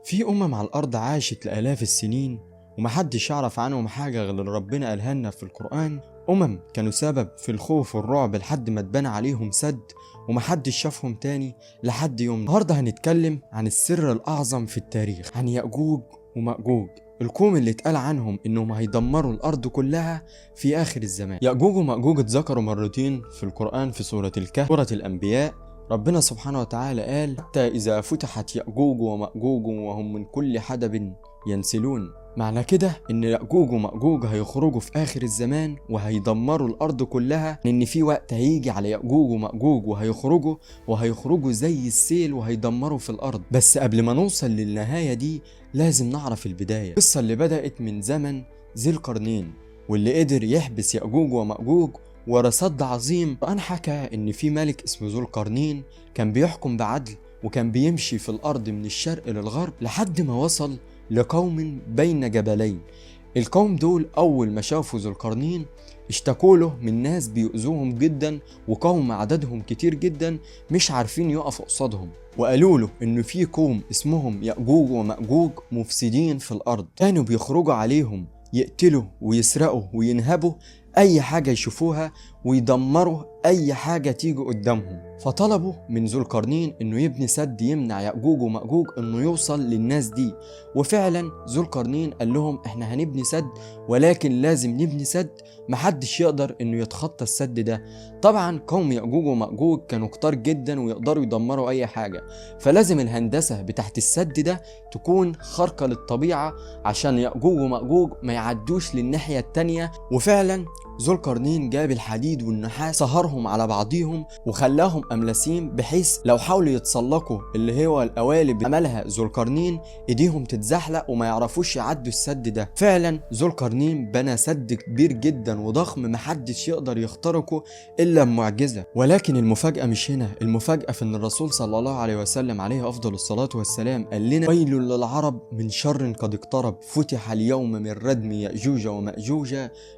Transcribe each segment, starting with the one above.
في على الأرض عاشت لآلاف السنين ومحدش يعرف عنهم حاجة غير اللي ربنا قالها لنا في القرآن. كانوا سبب في الخوف والرعب لحد ما اتبنى عليهم سد ومحدش شافهم تاني لحد يوم النهارده. هنتكلم عن السر الأعظم في التاريخ، عن يأجوج ومأجوج، القوم اللي اتقال عنهم انهم هيدمروا الارض كلها في اخر الزمان. يأجوج ومأجوج اتذكروا مرتين في القرآن في سورة الكهف، سورة الأنبياء. ربنا سبحانه وتعالى قال: حتى إذا فتحت يأجوج ومأجوج وهم من كل حدب ينسلون. معنى كده ان يأجوج ومأجوج هيخرجوا في اخر الزمان وهيدمروا الارض كلها، ان في وقت هيجي على يأجوج ومأجوج وهيخرجوا زي السيل وهيدمروا في الارض. بس قبل ما نوصل للنهاية دي لازم نعرف البداية، القصة اللي بدأت من زمن ذي القرنين واللي قدر يحبس يأجوج ومأجوج ورا سد عظيم. القرآن حكى ان في ملك اسمه ذو القرنين كان بيحكم بعدل، وكان بيمشي في الارض من الشرق للغرب لحد ما وصل لقوم بين جبلين. القوم دول أول ما شافوا ذو القرنين اشتكوا له من ناس بيؤذوهم جدا، وقوم عددهم كتير جدا مش عارفين يقفوا قصادهم، وقالوا له إنه في قوم اسمهم يأجوج ومأجوج مفسدين في الأرض، كانوا بيخرجوا عليهم يقتلوا ويسرقوا وينهبوا أي حاجة يشوفوها ويدمروا أي حاجة تيجي قدامهم. فطلبوا من ذو القرنين إنه يبني سد يمنع يأجوج ومأجوج إنه يوصل للناس دي. وفعلا ذو القرنين قال لهم: إحنا هنبني سد، ولكن لازم نبني سد محدش يقدر إنه يتخطى السد ده. طبعا قوم يأجوج ومأجوج كانوا كتار جدا ويقدروا يدمروا أي حاجة، فلازم الهندسة بتاعت السد ده تكون خارقة للطبيعة عشان يأجوج ومأجوج ما يعدوش للناحية التانية. وفعلا ذو القرنين جاب الحديد والنحاس صهرهم على بعضيهم وخلاهم أملسين، بحيث لو حاولوا يتسلقوا اللي هو القوالب عملها ذو القرنين ايديهم تتزحلق وما يعرفوش يعدوا السد ده. فعلا ذو القرنين بنى سد كبير جدا وضخم محدش يقدر يخترقه الا بمعجزة. ولكن المفاجأة مش هنا، المفاجأة في ان الرسول صلى الله عليه وسلم عليه افضل الصلاة والسلام قال لنا: ويل للعرب من شر قد اقترب، فتح اليوم من ردم يأجوج ومأجوج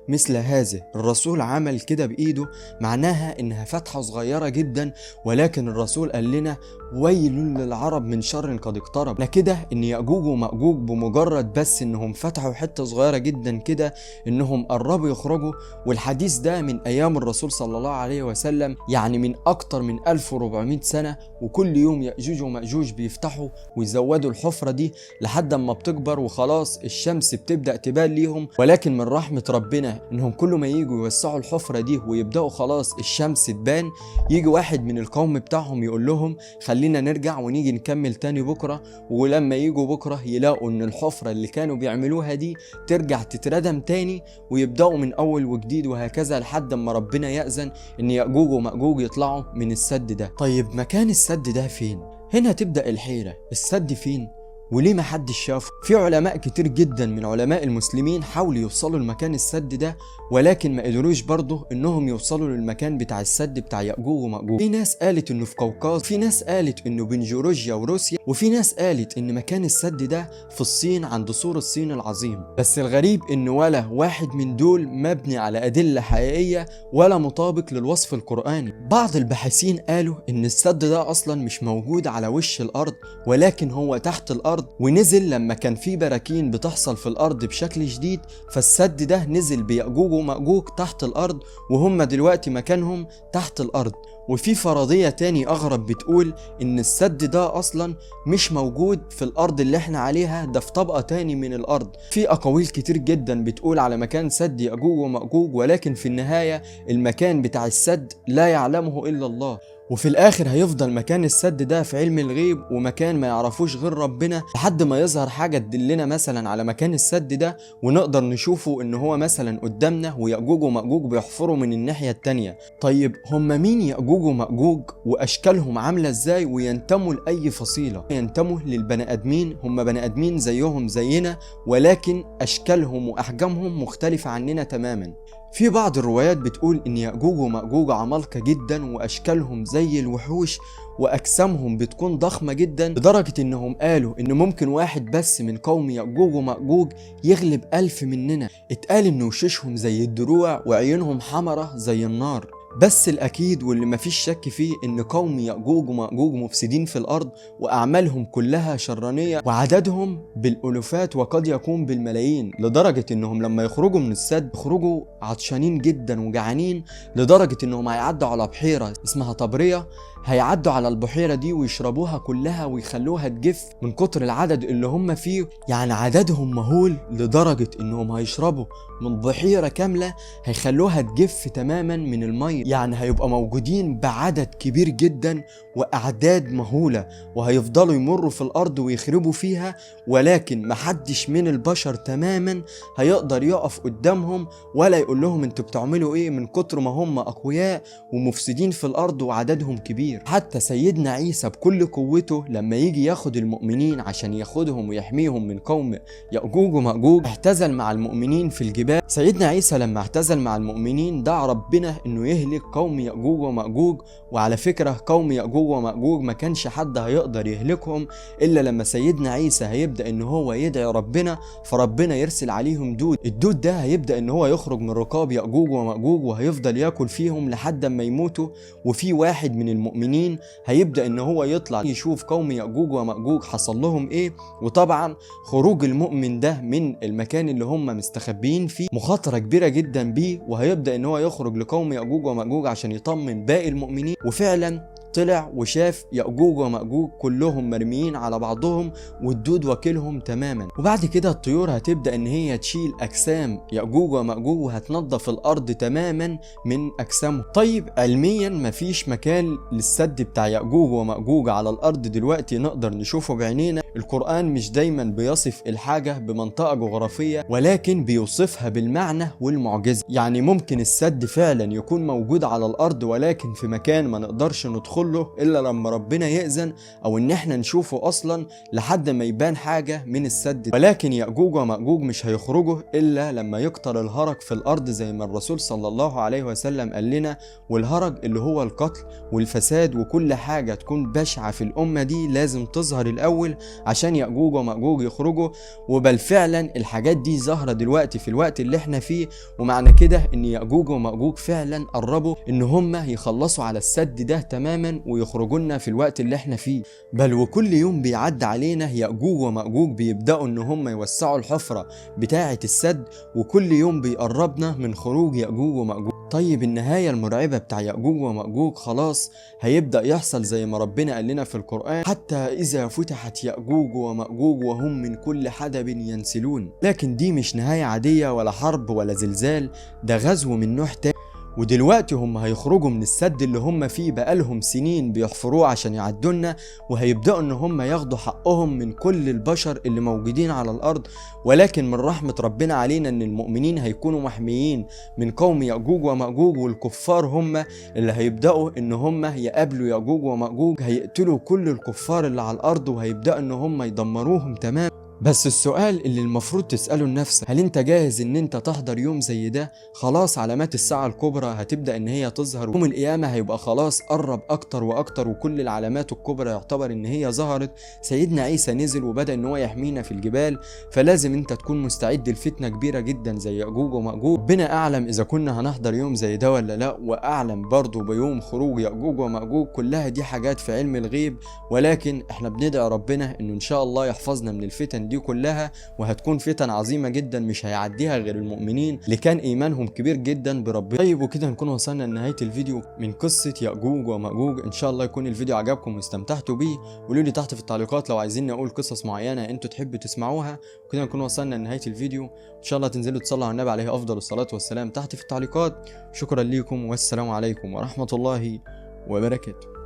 مثل هذا. الرسول عمل كده بإيده، معناها إنها فتحة صغيرة جدا، ولكن الرسول قال لنا: ويل للعرب من شر قد اقترب. لا كده إن يأجوج ومأجوج بمجرد بس إنهم فتحوا حتة صغيرة جدا كده إنهم قربوا يخرجوا. والحديث ده من أيام الرسول صلى الله عليه وسلم، يعني من أكتر من 1400 سنة، وكل يوم يأجوج ومأجوج بيفتحوا ويزودوا الحفرة دي لحد ما بتكبر وخلاص الشمس بتبدأ تبان ليهم. ولكن من رحمة ربنا إنهم كل ما يجوا يوسعوا الحفرة دي ويبدأوا خلاص الشمس تبان، يجي واحد من القوم بتاعهم يقول لهم: خلينا نرجع ونيجي نكمل تاني بكرة. ولما يجوا بكرة يلاقوا ان الحفرة اللي كانوا بيعملوها دي ترجع تتردم تاني ويبدأوا من اول وجديد، وهكذا لحد ما ربنا يأذن ان يأجوج ومأجوج يطلعوا من السد ده. طيب مكان السد ده فين؟ هنا تبدأ الحيرة، السد فين؟ وليه ما حدش شافه؟ في علماء كتير جدا من علماء المسلمين حاولوا يوصلوا لمكان السد ده، ولكن ما قدروش برضه انهم يوصلوا للمكان بتاع السد بتاع يأجوج ومأجوج. في ناس قالت انه في قوقاز، في ناس قالت انه بين جيورجيا وروسيا، وفي ناس قالت ان مكان السد ده في الصين عند سور الصين العظيم. بس الغريب ان ولا واحد من دول مبني على ادلة حقيقية ولا مطابق للوصف القرآني. بعض الباحثين قالوا ان السد ده اصلا مش موجود على وش الارض، ولكن هو تحت الارض، ونزل لما كان في براكين بتحصل في الارض بشكل شديد، فالسد ده نزل بيأجوج ومأجوج تحت الارض، وهم دلوقتي مكانهم تحت الارض. وفي فرضية تاني اغرب بتقول ان السد ده اصلا مش موجود في الارض اللي احنا عليها، ده في طبقة تاني من الارض. في اقاويل كتير جدا بتقول على مكان سد يأجوج ومأجوج، ولكن في النهاية المكان بتاع السد لا يعلمه الا الله. وفي الاخر هيفضل مكان السد ده في علم الغيب ومكان ما يعرفوش غير ربنا، لحد ما يظهر حاجة تدلنا مثلا على مكان السد ده ونقدر نشوفه ان هو مثلا قدامنا ويأجوج ومأجوج بيحفروا من الناحية التانية. طيب هم مين يأجوج ومأجوج واشكالهم عاملة ازاي وينتموا لأي فصيلة؟ ينتموا للبني ادمين، هم بني ادمين زيهم زينا، ولكن اشكالهم واحجامهم مختلفة عننا تماما. في بعض الروايات بتقول ان يأجوج ومأجوج عمالقة جدا واشكالهم زي الوحوش واجسامهم بتكون ضخمة جدا، لدرجة انهم قالوا ان ممكن واحد بس من قوم يأجوج ومأجوج يغلب 1000 مننا. اتقال ان وشوشهم زي الدروع وعيونهم حمرة زي النار. بس الأكيد واللي مفيش شك فيه إن قوم يأجوج ومأجوج مفسدين في الأرض، وأعمالهم كلها شرانية، وعددهم بالألوفات وقد يكون بالملايين، لدرجة إنهم لما يخرجوا من السد يخرجوا عطشانين جدا وجعانين، لدرجة إنهم هيعدوا على بحيرة اسمها طبرية، هيعدوا على البحيرة دي ويشربوها كلها ويخلوها تجف من كتر العدد اللي هم فيه. يعني عددهم مهول لدرجة إنهم هيشربوا من بحيرة كاملة هيخلوها تجف تماما من المية. يعني هيبقى موجودين بعدد كبير جدا وأعداد مهولة، وهيفضلوا يمروا في الأرض ويخربوا فيها، ولكن محدش من البشر تماما هيقدر يقف قدامهم ولا يقول لهم انتوا بتعملوا ايه، من كتر ما هم أقوياء ومفسدين في الأرض وعددهم كبير. حتى سيدنا عيسى بكل قوته لما يجي ياخد المؤمنين عشان ياخدهم ويحميهم من قوم يأجوج ومأجوج اعتزل مع المؤمنين في الجبال. سيدنا عيسى لما اعتزل مع المؤمنين دعا ربنا انه يهلك قوم يأجوج ومأجوج. وعلى فكرة قوم يأجوج ومأجوج ما كانش حد هيقدر يهلكهم الا لما سيدنا عيسى هيبدأ ان هو يدعي ربنا، فربنا يرسل عليهم دود. الدود ده هيبدأ ان هو يخرج من رقاب يأجوج ومأجوج وهيفضل ياكل فيهم لحد ما يموتوا. وفي واحد من المؤمنين هيبدأ ان هو يطلع يشوف قوم يأجوج ومأجوج حصل لهم ايه. وطبعا خروج المؤمن ده من المكان اللي هم مستخبيين فيه مخاطرة كبيرة جدا بيه، وهيبدأ ان هو يخرج لقوم يأجوج ومأجوج عشان يطمن باقي المؤمنين. وفعلا طلع وشاف يأجوج ومأجوج كلهم مرميين على بعضهم والدود واكلهم تماما. وبعد كده الطيور هتبدأ ان هي تشيل اجسام يأجوج ومأجوج وهتنظف الارض تماما من اجسامهم. طيب علميا مفيش مكان للسد بتاع يأجوج ومأجوج على الارض دلوقتي نقدر نشوفه بعينينا. القرآن مش دايما بيصف الحاجة بمنطقة جغرافية، ولكن بيوصفها بالمعنى والمعجزة. يعني ممكن السد فعلا يكون موجود على الارض ولكن في مكان ما نقدرش ندخل له الا لما ربنا يأذن او ان احنا نشوفه اصلا لحد ما يبان حاجة من السد. ولكن يأجوج ومأجوج مش هيخرجوا الا لما يكتر الهرج في الارض زي ما الرسول صلى الله عليه وسلم قال لنا. والهرج اللي هو القتل والفساد وكل حاجة تكون بشعة في الامة دي لازم تظهر الاول عشان يأجوج ومأجوج يخرجوا. وبل فعلا الحاجات دي ظاهرة دلوقتي في الوقت اللي احنا فيه، ومعنى كده ان يأجوج ومأجوج فعلا قربوا ان هم يخلصوا على السد ده تماما ويخرجونا في الوقت اللي احنا فيه. بل وكل يوم بيعدي علينا يأجوج ومأجوج بيبدأوا ان هم يوسعوا الحفرة بتاعة السد، وكل يوم بيقربنا من خروج يأجوج ومأجوج. طيب النهاية المرعبة بتاع يأجوج ومأجوج خلاص هيبدأ يحصل زي ما ربنا قال لنا في القرآن: حتى إذا فتحت يأجوج ومأجوج وهم من كل حدب ينسلون. لكن دي مش نهاية عادية ولا حرب ولا زلزال، ده غزو من نوع تاني. ودلوقتي هم هيخرجوا من السد اللي هم فيه بقالهم سنين بيحفروه عشان يعدونا، وهيبدأوا ان هم ياخدوا حقهم من كل البشر اللي موجودين على الارض. ولكن من رحمة ربنا علينا ان المؤمنين هيكونوا محميين من قوم يأجوج ومأجوج، والكفار هم اللي هيبدأوا ان هم يقابلوا يأجوج ومأجوج، هيقتلوا كل الكفار اللي على الارض وهيبدأوا ان هم يدمروهم تمام. بس السؤال اللي المفروض تسأله لنفسك: هل انت جاهز ان انت تحضر يوم زي ده؟ خلاص علامات الساعة الكبرى هتبدأ ان هي تظهر، يوم القيامة هيبقى خلاص قرب اكتر واكتر، وكل العلامات الكبرى يعتبر ان هي ظهرت. سيدنا عيسى نزل وبدأ ان هو يحمينا في الجبال، فلازم انت تكون مستعد لفتنة كبيرة جدا زي يأجوج ومأجوج. ربنا اعلم اذا كنا هنحضر يوم زي ده ولا لا، واعلم برضو بيوم خروج يأجوج ومأجوج. كلها دي حاجات في علم الغيب، ولكن احنا بندعي ربنا انه ان شاء الله يحفظنا من الفتن دي كلها، وهتكون فتن عظيمة جدا مش هيعديها غير المؤمنين اللي كان ايمانهم كبير جدا بربنا. طيب وكده نكون وصلنا لنهاية الفيديو من قصة يأجوج ومأجوج. ان شاء الله يكون الفيديو عجبكم واستمتعتوا بيه. قولوا لي تحت في التعليقات لو عايزين نقول قصص معينة انتوا تحبوا تسمعوها. وكده نكون وصلنا لنهاية الفيديو. ان شاء الله تنزلوا تصلوا على النبي عليه افضل الصلاة والسلام تحت في التعليقات. شكرا ليكم والسلام عليكم ورحمة الله وبركاته.